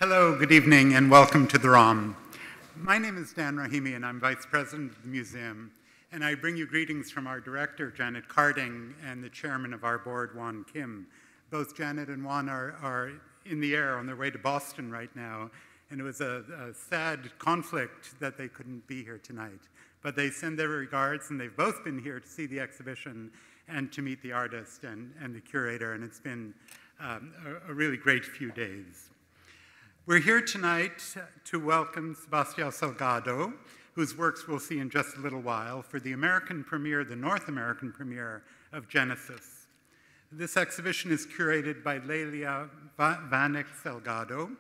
Hello, good evening, and welcome to the ROM. My name is Dan Rahimi, and I'm Vice President of the Museum, and I bring you greetings from our Director, Janet Carding, and the Chairman of our board, Juan Kim. Both Janet and Juan are in the air on their way to Boston right now, and it was a sad conflict that they couldn't be here tonight. But they send their regards, and they've both been here to see the exhibition and to meet the artist and the curator, and it's been a really great few days. We're here tonight to welcome Sebastião Salgado, whose works we'll see in just a little while, for the American premiere, the North American premiere of Genesis. This exhibition is curated by Lelia Vanek Salgado,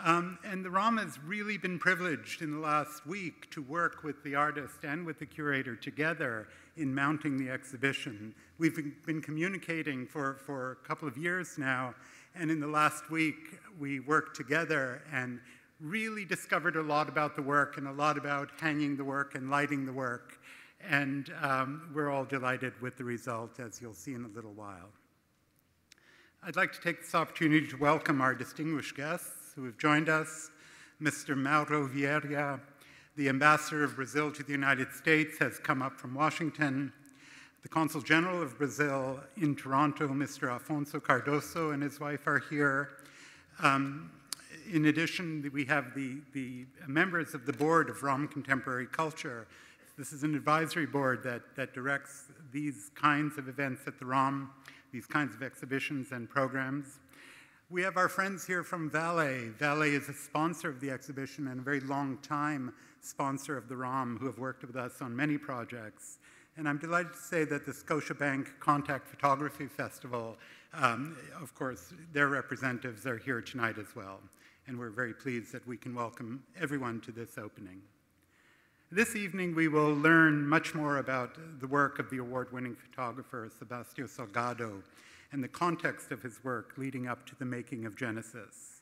and the ROM has really been privileged in the last week to work with the artist and with the curator together in mounting the exhibition. We've been communicating for a couple of years now, and in the last week, we worked together and really discovered a lot about the work and a lot about hanging the work and lighting the work. And we're all delighted with the result, as you'll see in a little while. I'd like to take this opportunity to welcome our distinguished guests who have joined us. Mr. Mauro Vieira, the Ambassador of Brazil to the United States, has come up from Washington. The Consul General of Brazil in Toronto, Mr. Afonso Cardoso, and his wife are here. In addition, we have the members of the board of ROM Contemporary Culture. This is an advisory board that directs these kinds of events at the ROM, these kinds of exhibitions and programs. We have our friends here from Valet. Valet is a sponsor of the exhibition and a very long time sponsor of the ROM, who have worked with us on many projects. And I'm delighted to say that the Scotiabank Contact Photography Festival, of course, their representatives are here tonight as well. And we're very pleased that we can welcome everyone to this opening. This evening, we will learn much more about the work of the award-winning photographer, Sebastião Salgado, and the context of his work leading up to the making of Genesis.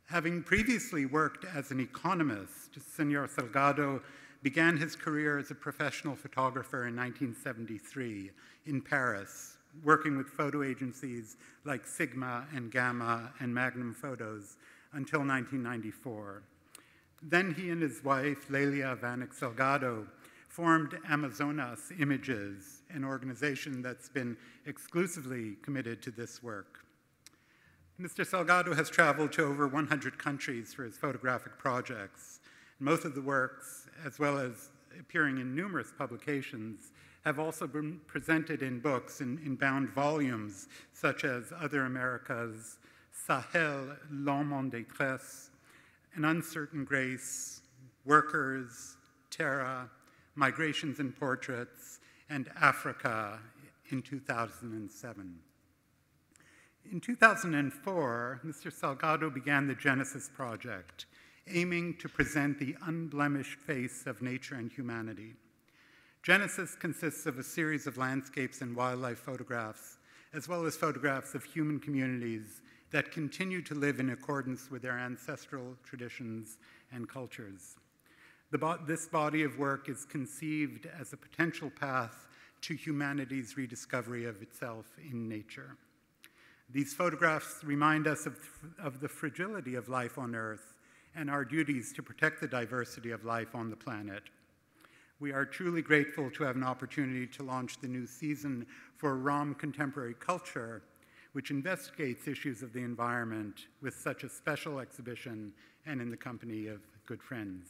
Having previously worked as an economist, Senor Salgado began his career as a professional photographer in 1973 in Paris, working with photo agencies like Sigma and Gamma and Magnum Photos until 1994. Then he and his wife, Lelia Vanek Salgado, formed Amazonas Images, an organization that's been exclusively committed to this work. Mr. Salgado has traveled to over 100 countries for his photographic projects. Most of the works, as well as appearing in numerous publications, have also been presented in books in bound volumes, such as Other Americas, Sahel, L'Homme en Détresse, An Uncertain Grace, Workers, Terra, Migrations and Portraits, and Africa in 2007. In 2004, Mr. Salgado began the Genesis Project, aiming to present the unblemished face of nature and humanity. Genesis consists of a series of landscapes and wildlife photographs, as well as photographs of human communities that continue to live in accordance with their ancestral traditions and cultures. This body of work is conceived as a potential path to humanity's rediscovery of itself in nature. These photographs remind us of the fragility of life on Earth and our duties to protect the diversity of life on the planet. We are truly grateful to have an opportunity to launch the new season for ROM Contemporary Culture, which investigates issues of the environment with such a special exhibition and in the company of good friends.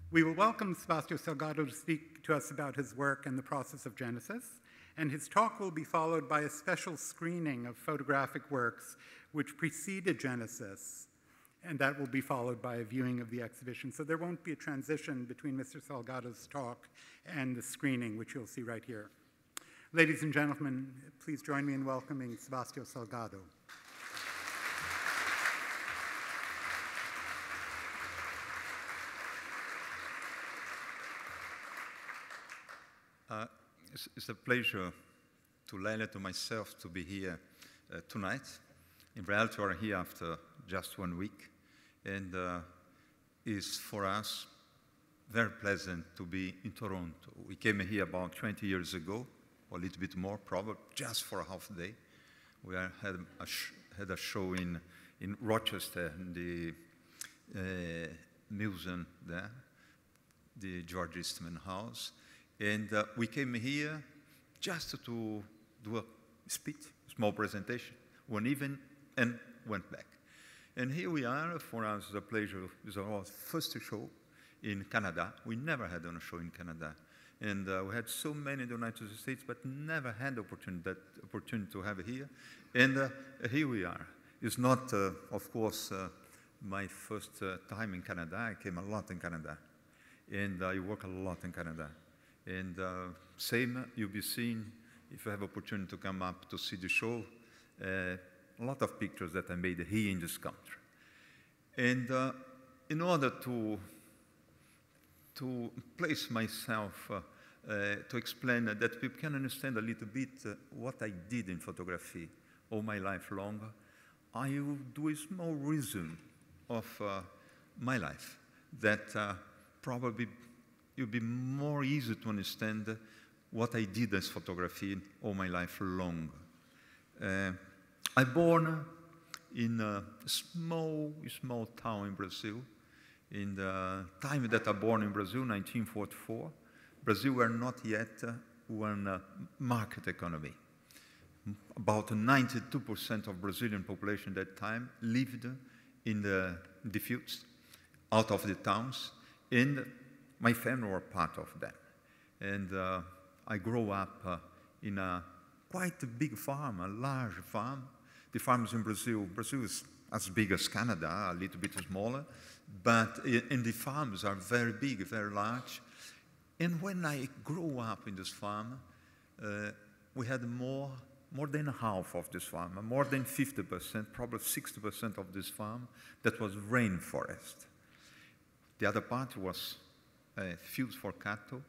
We will welcome Sebastião Salgado to speak to us about his work and the process of Genesis, and his talk will be followed by a special screening of photographic works which preceded Genesis, and that will be followed by a viewing of the exhibition. So there won't be a transition between Mr. Salgado's talk and the screening, which you'll see right here. Ladies and gentlemen, please join me in welcoming Sebastião Salgado. It's a pleasure to Leila, to myself, to be here tonight. In reality, we're here after just 1 week, and it's for us very pleasant to be in Toronto. We came here about 20 years ago, or a little bit more, probably just for a half day. We had a show in in Rochester, in the museum there, the George Eastman House. And we came here just to do a speech, small presentation, one evening, and went back. And here we are. For us, it's a pleasure. It's our first show in Canada. We never had a show in Canada. And we had so many in the United States, but never had the opportunity to have it here. And here we are. It's not, of course, my first time in Canada. I came a lot in Canada. And I work a lot in Canada. And same, you'll be seeing, if you have opportunity to come up to see the show, a lot of pictures that I made here in this country. And in order to place myself, to explain that people can understand a little bit what I did in photography all my life long, I will do a small resume of my life that probably it will be more easy to understand what I did as photography all my life long. I born in a small town in Brazil. In the time that I born in Brazil, 1944, Brazil were not yet one market economy. About 92% of Brazilian population at that time lived in the fields, out of the towns, and my family were part of that. And I grew up in a quite a big farm, a large farm. The farms in Brazil is as big as Canada, a little bit smaller, but and the farms are very big, very large. And when I grew up in this farm, we had more than half of this farm, more than 50%, probably 60% of this farm that was rainforest. The other part was fields for cattle,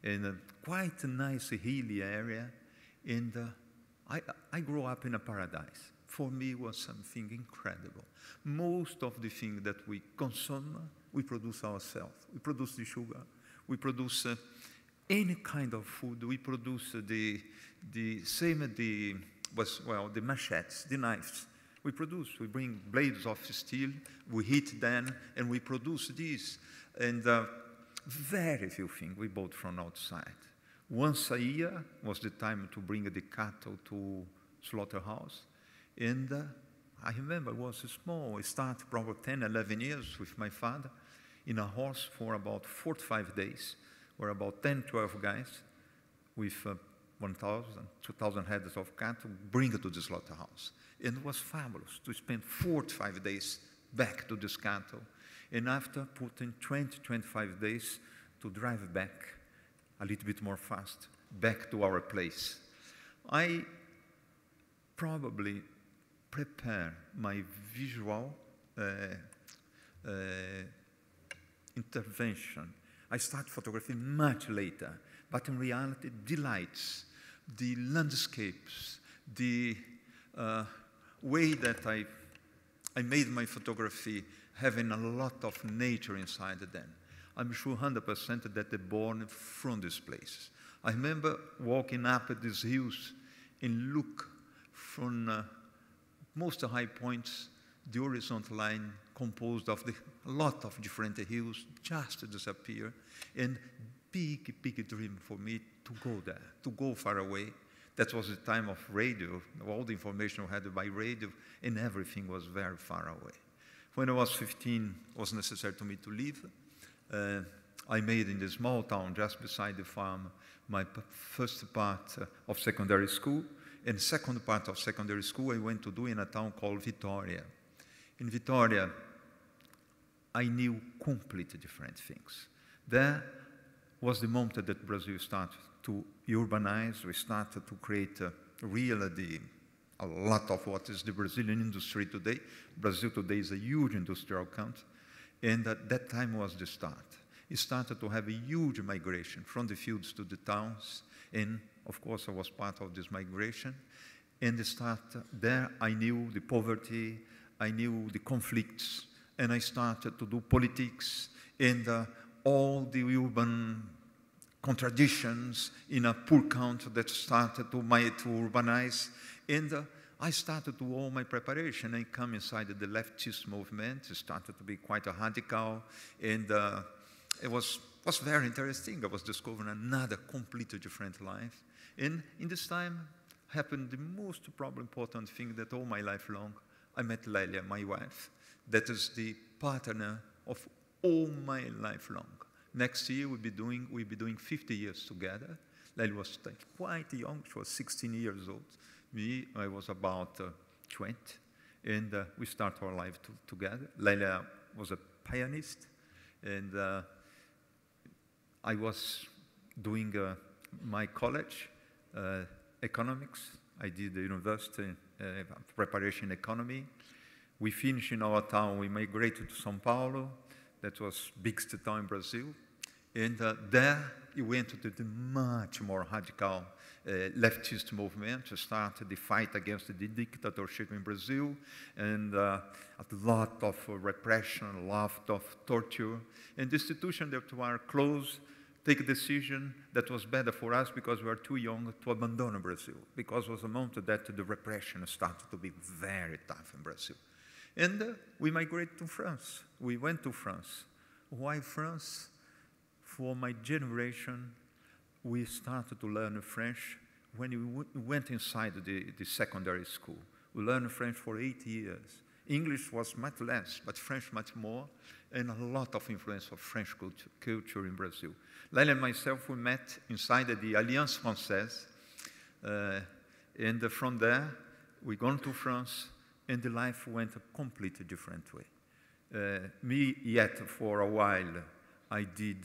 and quite a nice hilly area. And I grew up in a paradise. For me, it was something incredible. Most of the things that we consume, we produce ourselves. We produce the sugar. We produce any kind of food. We produce the machetes, the knives. We bring blades of steel, we heat them, and we produce these. And very few things we bought from outside. Once a year was the time to bring the cattle to slaughterhouse. And I remember it was small. I started probably 10, 11 years with my father in a horse for about 45 days. We're about 10, 12 guys with 1,000, 2,000 heads of cattle, bring it to the slaughterhouse. And it was fabulous to spend 45 days back to this cattle. And after putting 20, 25 days to drive back a little bit more fast, back to our place. I probably prepare my visual intervention. I start photography much later, but in reality, the lights, the landscapes, the way that I made my photography having a lot of nature inside them. I'm sure 100% that they're born from this place. I remember walking up at these hills and look from most high points, the horizontal line composed of a lot of different hills just disappear. And big dream for me to go there, to go far away. That was the time of radio. All the information we had by radio, and everything was very far away. When I was 15, it was necessary to me to leave. I made in the small town just beside the farm my first part of secondary school. And second part of secondary school I went to do in a town called Vitória. In Vitória, I knew completely different things. There was the moment that Brazil started to urbanize. We started to create really a lot of what is the Brazilian industry today. Brazil today is a huge industrial country. And at that time was the start. It started to have a huge migration from the fields to the towns. And of course, I was part of this migration. And there I knew the poverty, I knew the conflicts, and I started to do politics and all the urban contradictions in a poor country that started to urbanize. And I started to do all my preparation and come inside the leftist movement. It started to be quite a radical, and it was very interesting. I was discovering another completely different life. And in this time happened the most probably important thing that all my life long. I met Lelia, my wife. That is the partner of all my life long. Next year we'll be doing 50 years together. Lelia was quite young. She was 16 years old. Me, I was about 20. And we start our life together. Lelia was a pianist. And I was doing my college, economics. I did the university preparation economy. We finished in our town. We migrated to São Paulo. That was biggest town in Brazil. And there we went to the much more radical leftist movement to start the fight against the dictatorship in Brazil, and a lot of repression, a lot of torture. And the institutions that were closed take a decision that was better for us because we were too young to abandon Brazil, because it was a moment that the repression started to be very tough in Brazil. And we migrated to France. We went to France. Why France? For my generation, we started to learn French when we went inside the secondary school. We learned French for 8 years. English was much less, but French much more, and a lot of influence of French culture in Brazil. Leila and myself, we met inside the Alliance Française, and from there, we gone to France, and the life went a completely different way. Me, yet for a while, I did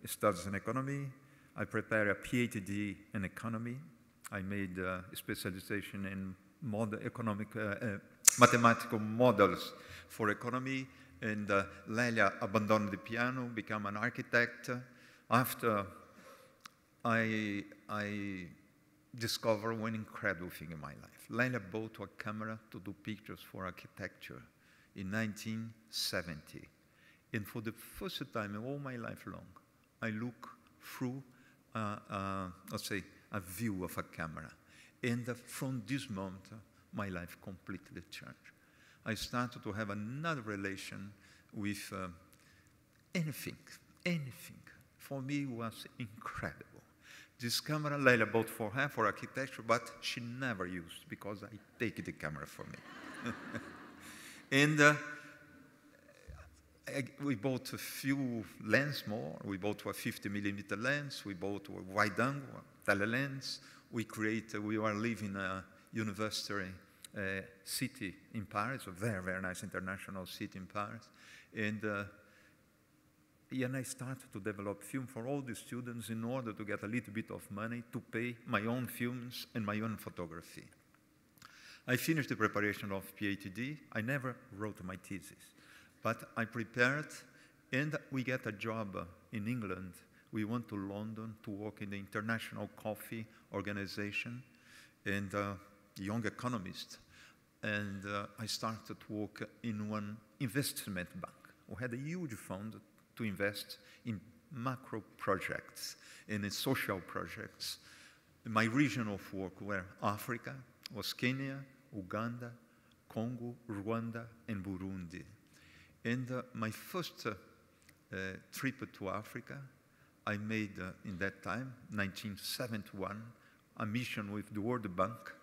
studies in economy. I prepared a PhD in economy. I made a specialization in mathematical models for economy. And Leila abandoned the piano, became an architect. After I discovered one incredible thing in my life. Leila bought a camera to do pictures for architecture in 1970. And for the first time in all my life long, I look through, let's say, a view of a camera. And from this moment, my life completely changed. I started to have another relation with anything. For me, it was incredible. This camera, Leila bought for her for architecture, but she never used because I take the camera for me. And we bought a few lenses more. We bought a 50mm lens. We bought a wide-angle telelens. We were living in a university city in Paris, a very, very nice international city in Paris. And I started to develop film for all the students in order to get a little bit of money to pay my own films and my own photography. I finished the preparation of PhD. I never wrote my thesis, but I prepared, and we get a job in England. We went to London to work in the International Coffee Organization, and young economist. And I started to work in one investment bank. We had a huge fund to invest in macro projects and in social projects. My region of work were Africa, was Kenya, Uganda, Congo, Rwanda, and Burundi. And my first trip to Africa, I made in that time, 1971, a mission with the World Bank.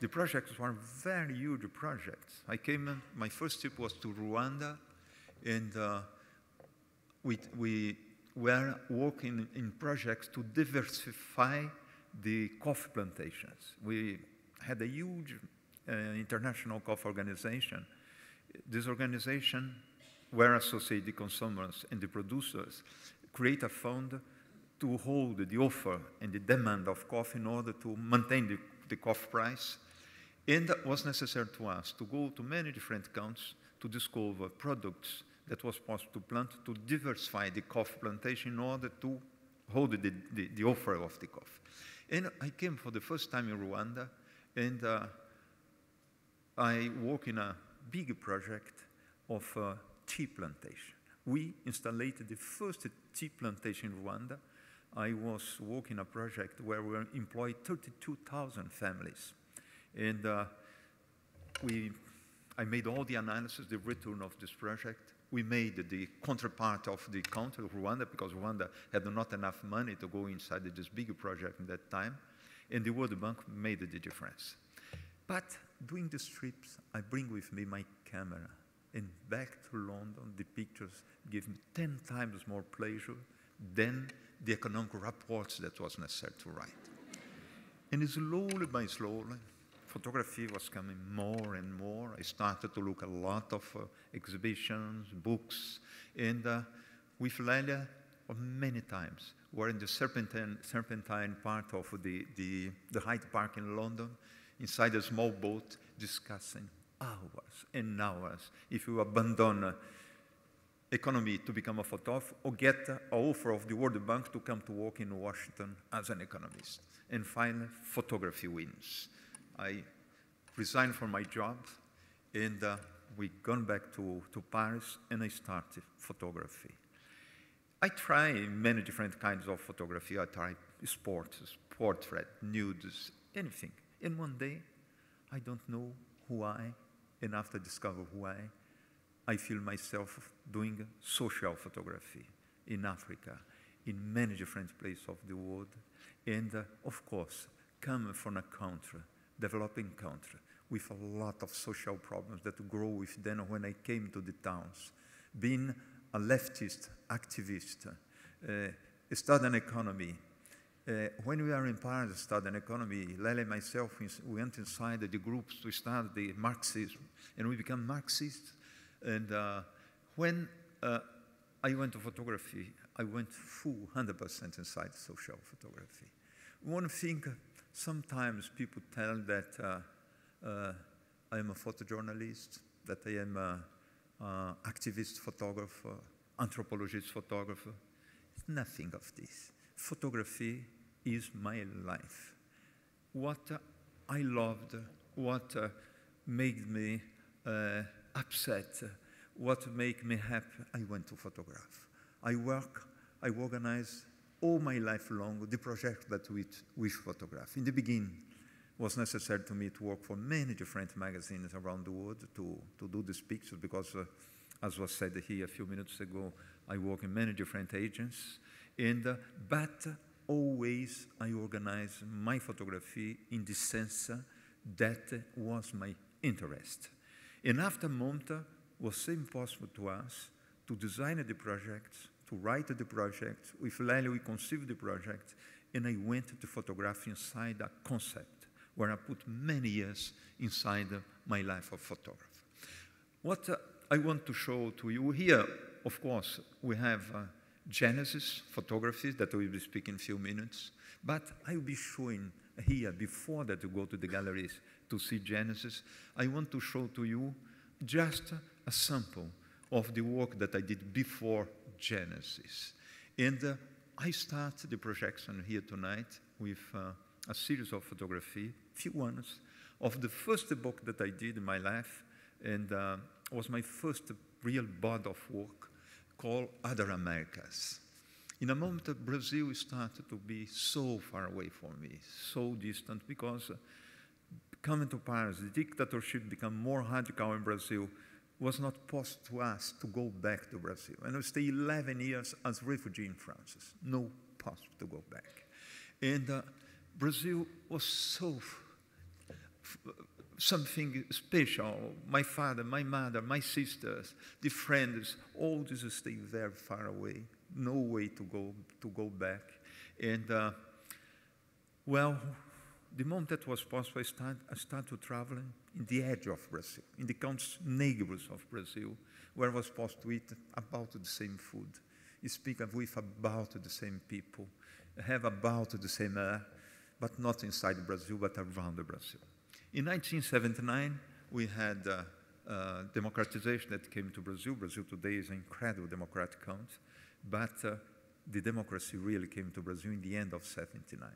The projects were very huge projects. My first trip was to Rwanda, and we were working in projects to diversify the coffee plantations. We had a huge international coffee organization. This organization, where associated the consumers and the producers, create a fund to hold the offer and the demand of coffee in order to maintain the coffee price. And it was necessary to us to go to many different countries to discover products that was possible to plant, to diversify the coffee plantation in order to hold the offer of the coffee. And I came for the first time in Rwanda, and I worked in a big project of tea plantation. We installed the first tea plantation in Rwanda. I was working a project where we employed 32,000 families. And I made all the analysis, the return of this project. We made the counterpart of the country, Rwanda, because Rwanda had not enough money to go inside this big project in that time. And the World Bank made the difference. But doing these trips, I bring with me my camera. And back to London, the pictures give me 10 times more pleasure than the economic reports that was necessary to write. And slowly by slowly, photography was coming more and more. I started to look at a lot of exhibitions, books, and with Lélia, many times. We're in the Serpentine part of the Hyde Park in London, inside a small boat, discussing hours and hours if you abandon economy to become a photographer or get an offer of the World Bank to come to work in Washington as an economist. And finally, photography wins. I resigned from my job, and we gone back to Paris, and I started photography. I try many different kinds of photography. I try sports, portrait, nudes, anything. And one day, I don't know who and after I discover who I feel myself doing social photography in Africa, in many different places of the world, and of course, coming from a country, developing country, with a lot of social problems that grow with them when I came to the towns. Being a leftist activist, studying economy. When we are in Paris studying economy, Lélia and myself, we went inside the groups to study the Marxism, and we became Marxists. And when I went to photography, I went full 100% inside social photography. One thing, sometimes people tell that I am a photojournalist, that I am an activist photographer, anthropologist photographer. It's nothing of this. Photography is my life. What I loved, what made me upset, what made me happy, I went to photograph. I organize all my life long the project that we photograph. In the beginning, it was necessary to me to work for many different magazines around the world to do these pictures because, as was said here a few minutes ago, I work in many different agents. But always I organize my photography in the sense that was my interest. And after Monta, it was so impossible to us to design the projects, to write the project. With Lélia, we conceived the project, and I went to photograph inside a concept where I put many years inside my life of photography. What I want to show to you here, of course, we have Genesis photographies that we will speak in a few minutes, but I will be showing here, before that you go to the galleries to see Genesis, I want to show to you just a sample of the work that I did before Genesis. And I start the projection here tonight with a series of photography, few ones, of the first book that I did in my life, and was my first real body of work, called Other Americas. In a moment, Brazil started to be so far away from me, so distant, because coming to Paris, the dictatorship became more radical in Brazil, was not possible to us to go back to Brazil. And I stayed 11 years as refugee in France. No possible to go back. And Brazil was so something special. My father, my mother, my sisters, the friends, all this stay very far away. No way to go back. And well, the moment that was possible, I started traveling in the edge of Brazil, in the counties neighbors of Brazil, where I was supposed to eat about the same food, speak with about the same people, have about the same air, but not inside Brazil, but around Brazil. In 1979, we had democratization that came to Brazil. Brazil today is an incredible democratic country, but the democracy really came to Brazil in the end of 79.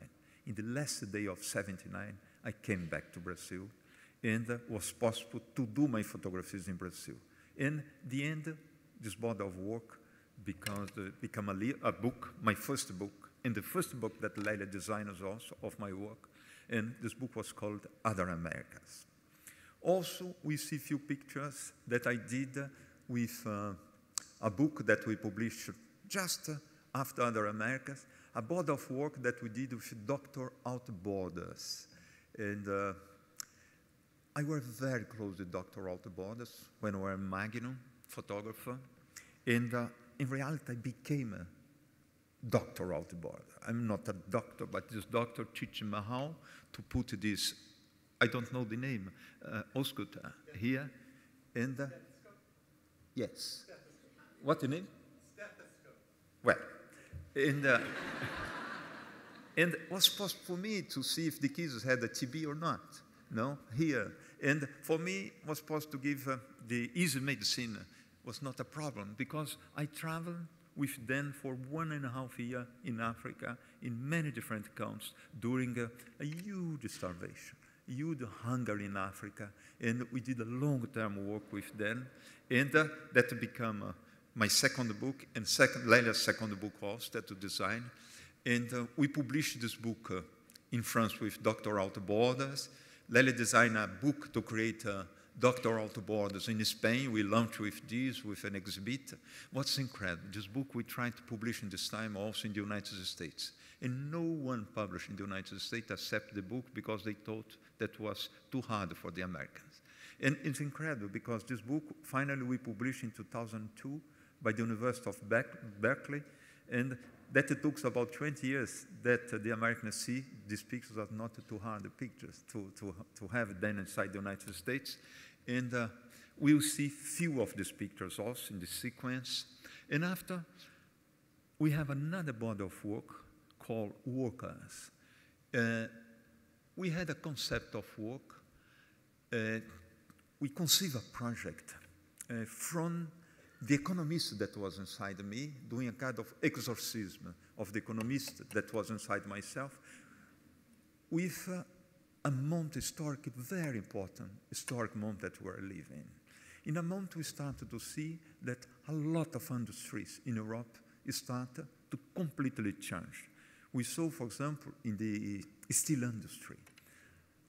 In the last day of 79, I came back to Brazil, and was possible to do my photographies in Brazil. In the end, this body of work became a book, my first book, and the first book that Lélia designed also of my work. And this book was called Other Americas. Also, we see few pictures that I did with a book that we published just after Other Americas, a body of work that we did with Dr. Out Borders. And I was very close to Dr. Out Borders when I was a Magnum photographer. And in reality, I became a Dr. Out Borders. I'm not a doctor, but this doctor teaching me how to put this, I don't know the name, Oscuta here. And yes. What's the name? Stethoscope. Well, and and it was possible for me to see if the kids had a TB or not. No, here. And for me, it was possible to give the easy medicine was not a problem because I traveled with them for 1.5 years in Africa, in many different countries, during a huge starvation, huge hunger in Africa. And we did a long-term work with them. And that became my second book, and Leila's second book also, that to design. And we published this book in France with Dr. Out Borders. Leila designed a book to create Dr. Out Borders in Spain. We launched with this, with an exhibit. What's incredible, this book we tried to publish in this time also in the United States. And no one published in the United States except the book because they thought that was too hard for the Americans. And it's incredible because this book, finally we published in 2002 by the University of Berkeley. And that it took about 20 years that the Americans see these pictures are not too hard pictures to have then inside the United States. And we'll see few of these pictures also in the sequence. And after, we have another body of work called Workers. We had a concept of work. We conceived a project from the economist that was inside me, doing a kind of exorcism of the economist that was inside myself, with a moment, historic, very important historic moment that we're living. In a moment, we started to see that a lot of industries in Europe started to completely change. We saw, for example, in the steel industry,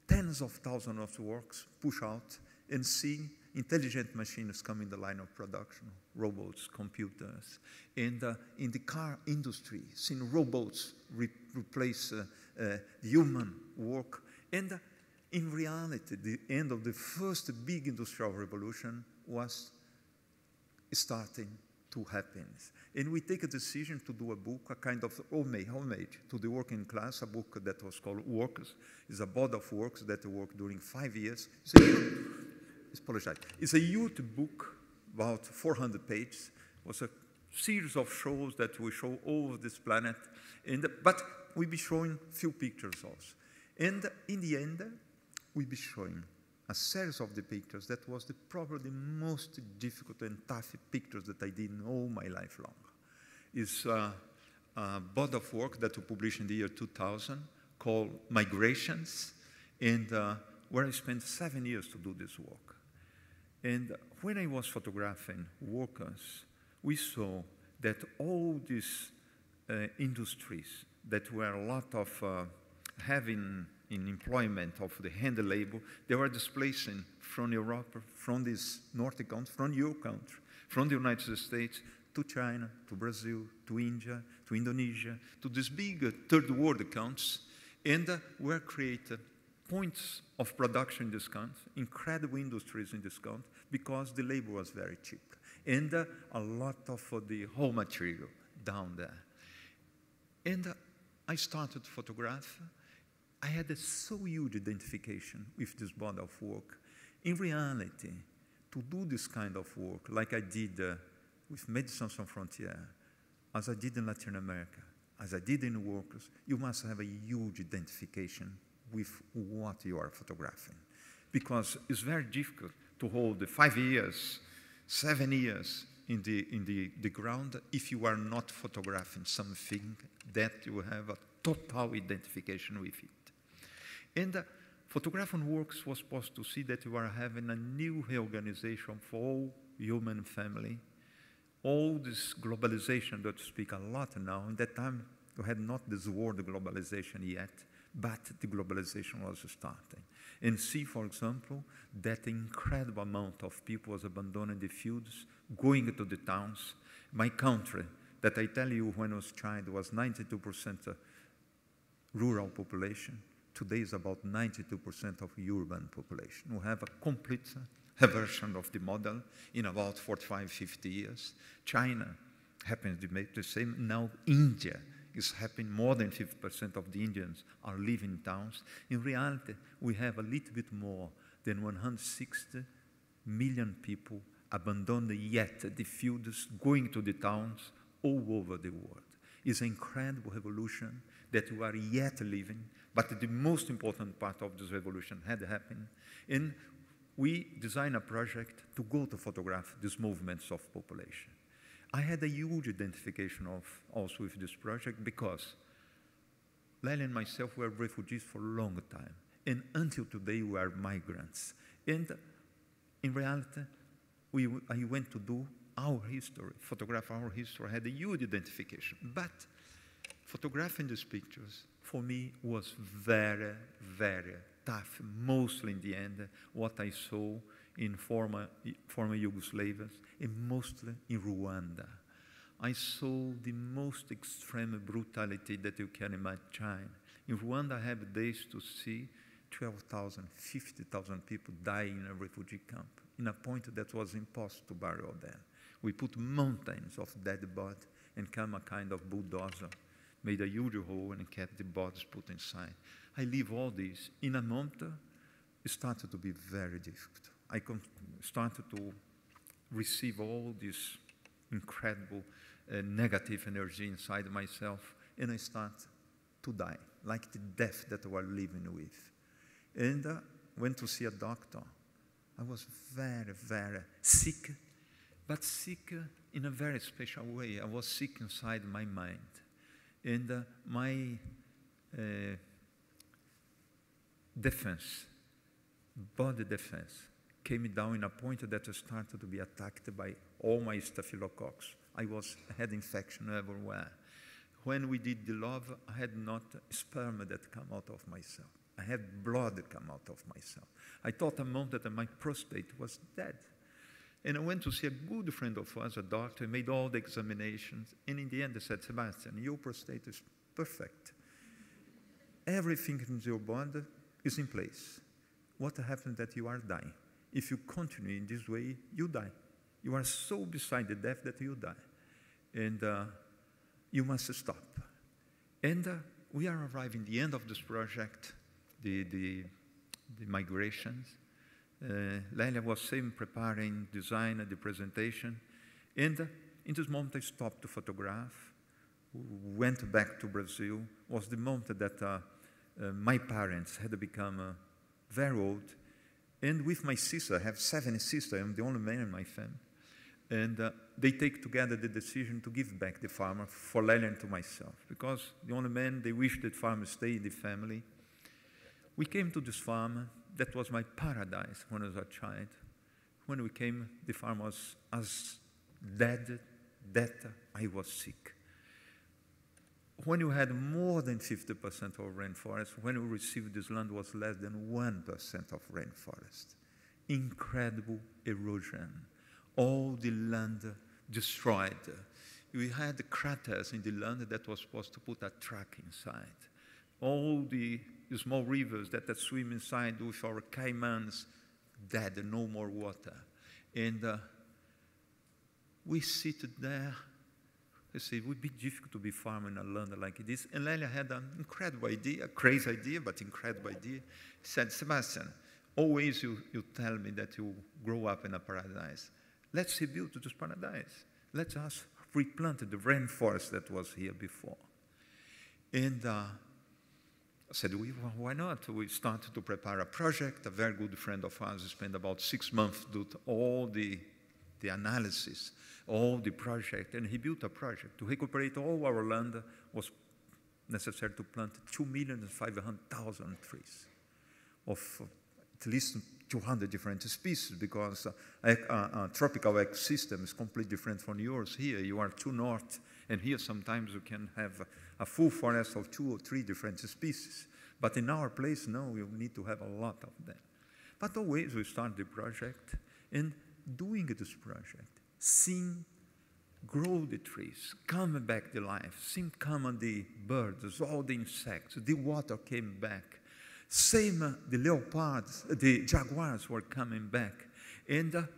tens of thousands of workers push out and see intelligent machines come in the line of production, robots, computers. And in the car industry, seeing robots replace human work. And in reality, the end of the first big industrial revolution was starting to happen. And we take a decision to do a book, a kind of homage to the working class, a book that was called Workers. It's a body of works that worked during 5 years. It's a youth book, about 400 pages. It was a series of shows that we show all over this planet. But we'll be showing few pictures also. And in the end, we'll be showing a series of the pictures that was probably the most difficult and tough pictures that I did in all my life long. It's a body of work that we published in the year 2000 called Migrations, and where I spent 7 years to do this work. And when I was photographing workers, we saw that all these industries that were a lot of having in employment of the hand labor, they were displacing from Europe, from this Nordic country, from your country, from the United States, to China, to Brazil, to India, to Indonesia, to these big third world countries, and were created points of production in this country, incredible industries in this country, because the labor was very cheap. And a lot of the raw material down there. And I started to photograph. I had a so huge identification with this body of work. In reality, to do this kind of work, like I did with Médecins Sans Frontières, as I did in Latin America, as I did in Workers, you must have a huge identification with what you are photographing. Because it's very difficult to hold 5 years, 7 years in the ground if you are not photographing something that you have a total identification with it. And photographing works was supposed to see that you are having a new reorganization for all human family, all this globalization that we speak a lot now. In that time, you had not this word globalization yet, but the globalization was starting. And see, for example, that incredible amount of people was abandoning the fields, going to the towns. My country, that I tell you when I was a child, was 92% rural population. Today is about 92% of urban population. We have a complete reversion of the model in about 45, 50 years. China happens to make the same. Now India is happening. More than 50% of the Indians are living in towns. In reality, we have a little bit more than 160 million people abandoning yet the fields, going to the towns all over the world. It's an incredible revolution that we are yet living, but the most important part of this revolution had happened. And we designed a project to go to photograph these movements of population. I had a huge identification also with this project because Leila and myself were refugees for a long time. And until today, we are migrants. And in reality, I went to do our history, photograph our history. I had a huge identification. But photographing these pictures, for me, was very, very tough. Mostly in the end, what I saw in former Yugoslavia, and mostly in Rwanda. I saw the most extreme brutality that you can imagine. In Rwanda, I have days to see 12,000, 50,000 people dying in a refugee camp, in a point that was impossible to bury them. We put mountains of dead bodies and come a kind of bulldozer, made a huge hole and kept the bodies put inside. I leave all this. In a month, it started to be very difficult. I started to receive all this incredible negative energy inside myself, and I start to die, like the death that we are living with. And went to see a doctor. I was very, very sick, but sick in a very special way. I was sick inside my mind. And my defense, body defense, came down in a point that I started to be attacked by all my staphylococcus. I had infection everywhere. When we did the love, I had not sperm that come out of myself. I had blood that come out of myself. I thought a moment that my prostate was dead. And I went to see a good friend of ours, a doctor, made all the examinations, and in the end they said, Sebastian, your prostate is perfect. Everything in your body is in place. What happens that you are dying? If you continue in this way, you die. You are so beside the death that you die. And you must stop. And we are arriving at the end of this project, the migrations. Leila was same preparing, design, the presentation. And in this moment, I stopped to photograph, went back to Brazil. Was the moment that my parents had become very old. And with my sister, I have 7 sisters, I'm the only man in my family. And they take together the decision to give back the farm for Leila and to myself. Because the only man, they wish that farm stay in the family. We came to this farm. That was my paradise when I was a child. When we came, the farm was as dead that I was sick. When you had more than 50% of rainforest, when we received this land was less than 1% of rainforest. Incredible erosion. All the land destroyed. We had craters in the land that was supposed to put a truck inside. All the small rivers that swim inside with our caimans, dead, no more water. And we sit there. I say, it would be difficult to be farming a land like this. And Leila had an incredible idea, a crazy idea, but incredible idea. He said, Sebastian, always you tell me that you grow up in a paradise. Let's rebuild this paradise. Let us replant the rainforest that was here before. And I said, well, why not? We started to prepare a project. A very good friend of ours spent about 6 months doing all the analysis, all the project, and he built a project. To recuperate all our land was necessary to plant 2,500,000 trees of at least 200 different species, because a tropical ecosystem is completely different from yours. Here you are too north, and here sometimes you can have a full forest of 2 or 3 different species. But in our place, no, we need to have a lot of them. But always we start the project, and doing this project, seeing grow the trees, come back to life, seeing come on the birds, all the insects, the water came back. Same, the leopards, the jaguars were coming back. And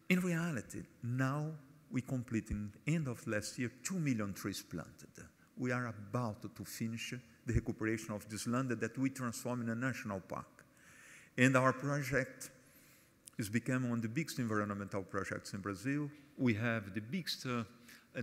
in reality, now we complete in the end of last year 2 million trees planted. We are about to finish the recuperation of this land that we transform in a national park. And our project is becoming one of the biggest environmental projects in Brazil. We have the biggest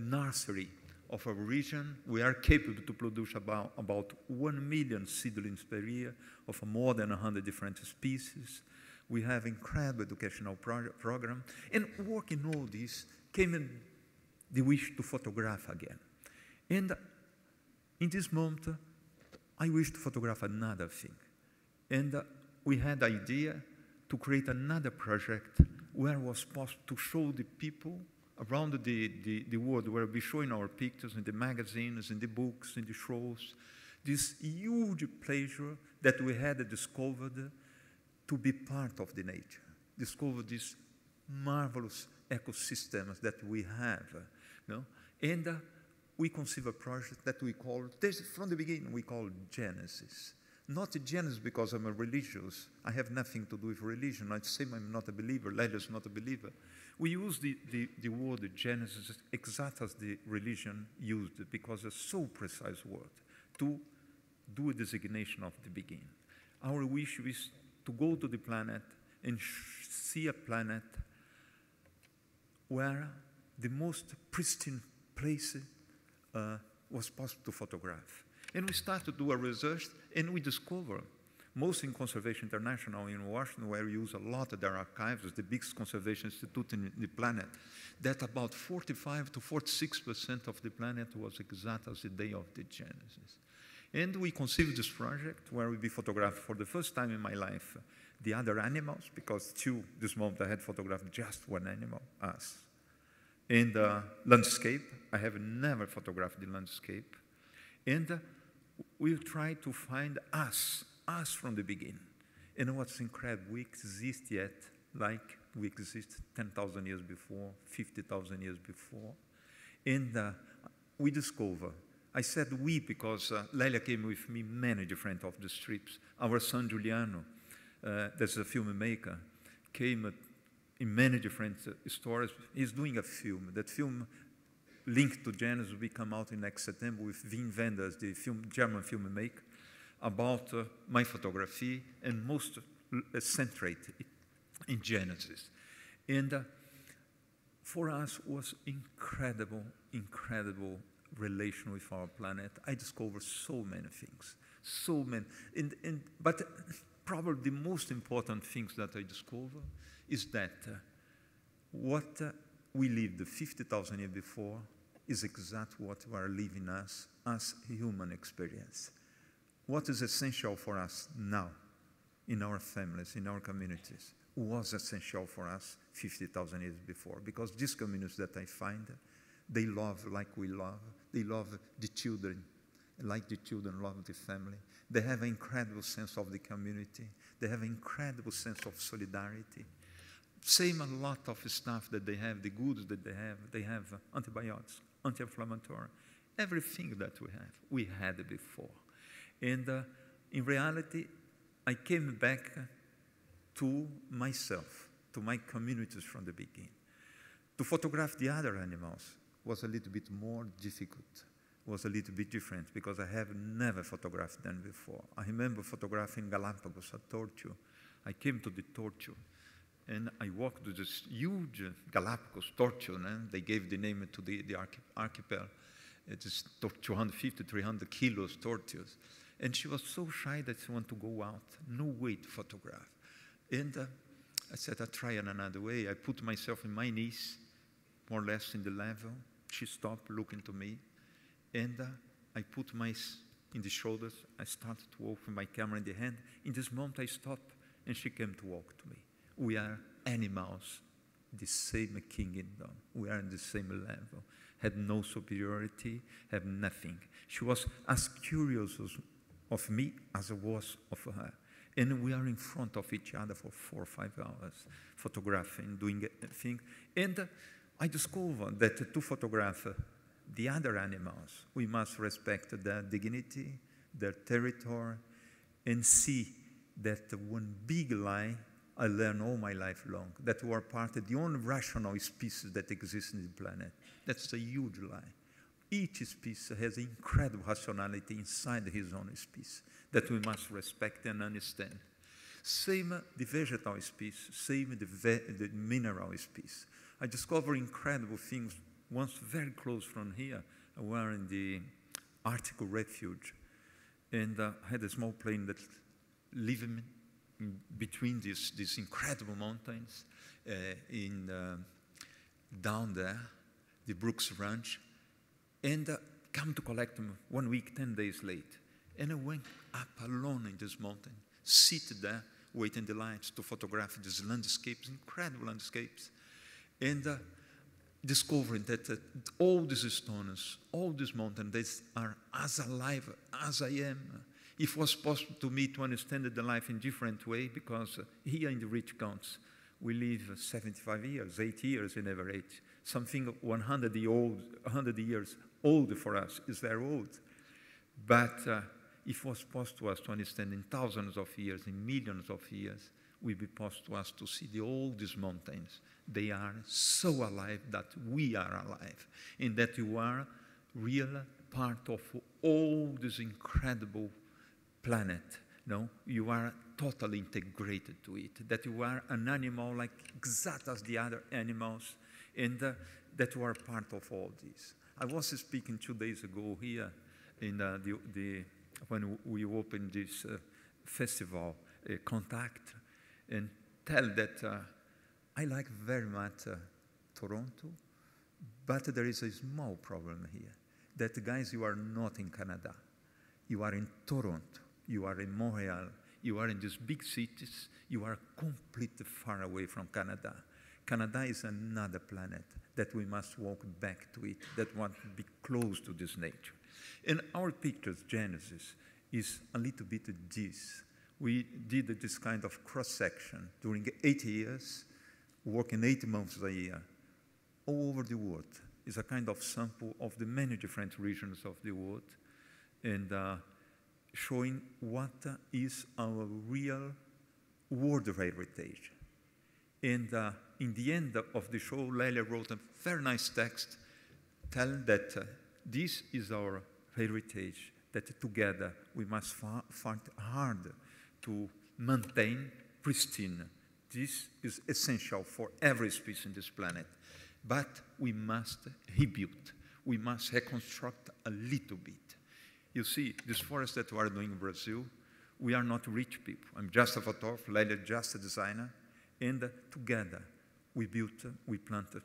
nursery of our region. We are capable to produce about 1 million seedlings per year of more than 100 different species. We have incredible educational program. And working all this came in the wish to photograph again. And in this moment, I wish to photograph another thing. And we had the idea to create another project where it was possible to show the people around the world, where we'll be showing our pictures in the magazines, in the books, in the shows, this huge pleasure that we had discovered to be part of the nature, discover these marvelous ecosystems that we have. You know? And we conceive a project that we call, from the beginning, we call Genesis. Not Genesis because I'm a religious. I have nothing to do with religion. I say I'm not a believer. Leila's not a believer. We use the word Genesis exact as the religion used it because it's so precise word to do a designation of the beginning. Our wish is to go to the planet and see a planet where the most pristine place was possible to photograph. And we start to do a research, and we discover, mostly in Conservation International in Washington, where we use a lot of their archives, the biggest conservation institute in the planet, that about 45 to 46% of the planet was exact as the day of the Genesis. And we conceived this project where we be photographed for the first time in my life the other animals, because till this moment I had photographed just one animal, us. And landscape, I have never photographed the landscape. And we try to find us from the beginning. And what's incredible, we exist yet like we exist 10,000 years before, 50,000 years before. And we discover, I said we because Leila came with me many different of the strips. Our son Giuliano, that's a filmmaker, came in many different stories. He's doing a film. That film linked to Genesis will come out in next September with Wim Wenders, the German filmmaker, about my photography and most centered in Genesis. And for us was incredible, incredible relation with our planet. I discovered so many things, so many. But probably the most important things that I discovered is that what we lived 50,000 years before is exactly what we are living as human experience. What is essential for us now in our families, in our communities, was essential for us 50,000 years before. Because these communities that I find, they love like we love. They love the children, like the children love the family. They have an incredible sense of the community. They have an incredible sense of solidarity. Same a lot of stuff that they have, the goods that they have antibiotics, anti-inflammatory, everything that we had before. And in reality, I came back to myself, to my communities from the beginning. To photograph the other animals was a little bit more difficult, was a little bit different, because I have never photographed them before. I remember photographing Galapagos, a torture. I came to the torture, and I walked to this huge Galapagos torture, and they gave the name to the archipelago. It is 250, 300 kilos tortoise. And she was so shy that she wanted to go out. No way to photograph. And I said, I'll try it another way. I put myself in my knees, more or less in the level. She stopped looking to me. And I put in the shoulders. I started to walk with my camera in the hand. In this moment, I stopped, and she came to walk to me. We are animals, the same kingdom. We are in the same level. Had no superiority, have nothing. She was as curious of me as it was of her. And we are in front of each other for 4 or 5 hours, photographing, doing things. And I discovered that to photograph the other animals, we must respect their dignity, their territory, and see that one big lie I learned all my life long, that we are part of the only rational species that exists on the planet. That's a huge lie. Each species has incredible rationality inside his own species that we must respect and understand. Same the vegetal species, same the mineral species. I discovered incredible things once very close from here. We were in the Arctic refuge, and I had a small plane that lived in between these incredible mountains down there, the Brooks Ranch, and come to collect them 1 week, 10 days late. And I went up alone in this mountain, sit there, waiting the lights to photograph these landscapes, incredible landscapes, and discovering that all these stones, all these mountains, they are as alive as I am. It was possible to me to understand the life in a different way, because here in the rich counts, we live 75 years, 80 years in average. Something 100 years old for us is very old. But it was possible to us to understand in thousands of years, in millions of years, will be possible to us to see the oldest mountains. They are so alive that we are alive, and that you are real part of all this incredible planet. No, you are totally integrated to it, that you are an animal like exact as the other animals, and that you are part of all this. I was speaking 2 days ago here in when we opened this festival, Contact, and tell that I like very much Toronto, but there is a small problem here, that guys, you are not in Canada. You are in Toronto. You are in Montreal, you are in these big cities, you are completely far away from Canada. Canada is another planet that we must walk back to it, that want to be close to this nature. And our pictures, Genesis, is a little bit this. We did this kind of cross-section during 8 years, working 8 months a year, all over the world. It's a kind of sample of the many different regions of the world, and showing what is our real world heritage. And in the end of the show, Leila wrote a very nice text telling that this is our heritage, that together we must fight hard to maintain pristine. This is essential for every species on this planet. But we must rebuild. We must reconstruct a little bit. You see, this forest that we are doing in Brazil, we are not rich people. I'm just a photographer, Leila just a designer, and together we planted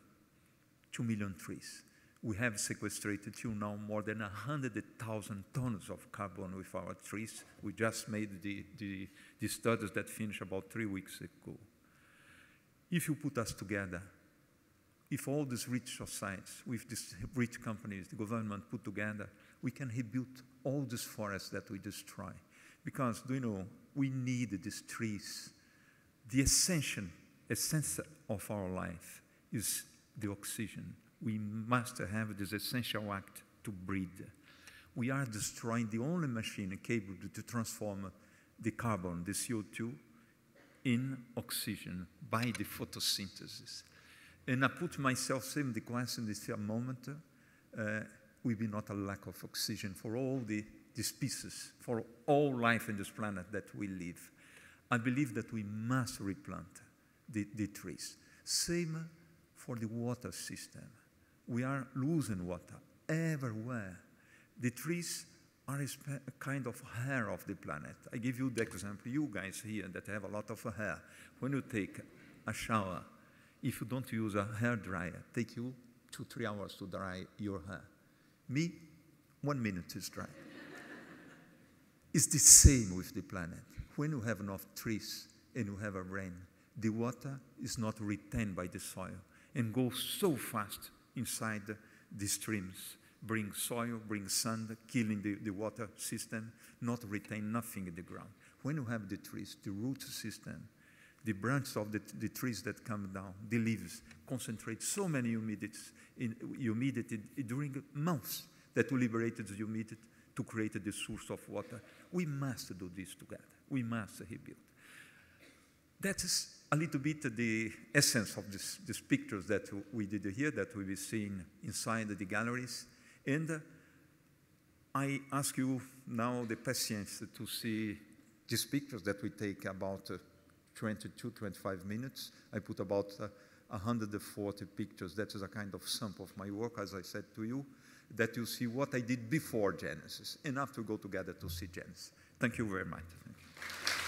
2 million trees. We have sequestrated till now more than 100,000 tons of carbon with our trees. We just made the studies that finished about 3 weeks ago. If you put us together, if all these rich societies, with these rich companies, the government put together, we can rebuild all these forests that we destroy. Because, do you know, we need these trees. The essence of our life is the oxygen. We must have this essential act to breathe. We are destroying the only machine capable to transform the carbon, the CO2, in oxygen by the photosynthesis. And I put myself in the question this moment, will be not a lack of oxygen for all the species, for all life in this planet that we live. I believe that we must replant the trees. Same for the water system. We are losing water everywhere. The trees are a kind of hair of the planet. I give you the example, you guys here that have a lot of hair. When you take a shower, if you don't use a hair dryer, take you 2-3 hours to dry your hair. Me, 1 minute is dry. It's the same with the planet. When you have enough trees and you have a rain, the water is not retained by the soil and goes so fast inside the streams bring soil, bring sand, killing the water system, not retain nothing in the ground. When you have the trees, the root system, the branches of the trees that come down, the leaves, concentrate so many humidity during months that we liberated the humidity to create the source of water. We must do this together. We must rebuild. That is a little bit the essence of these pictures that we did here, that we will see inside the galleries. And I ask you now the patience to see these pictures that we take about 22, 25 minutes. I put about 140 pictures. That is a kind of sample of my work, as I said to you, that you see what I did before Genesis, and after we go together to see Genesis. Thank you very much. Thank you.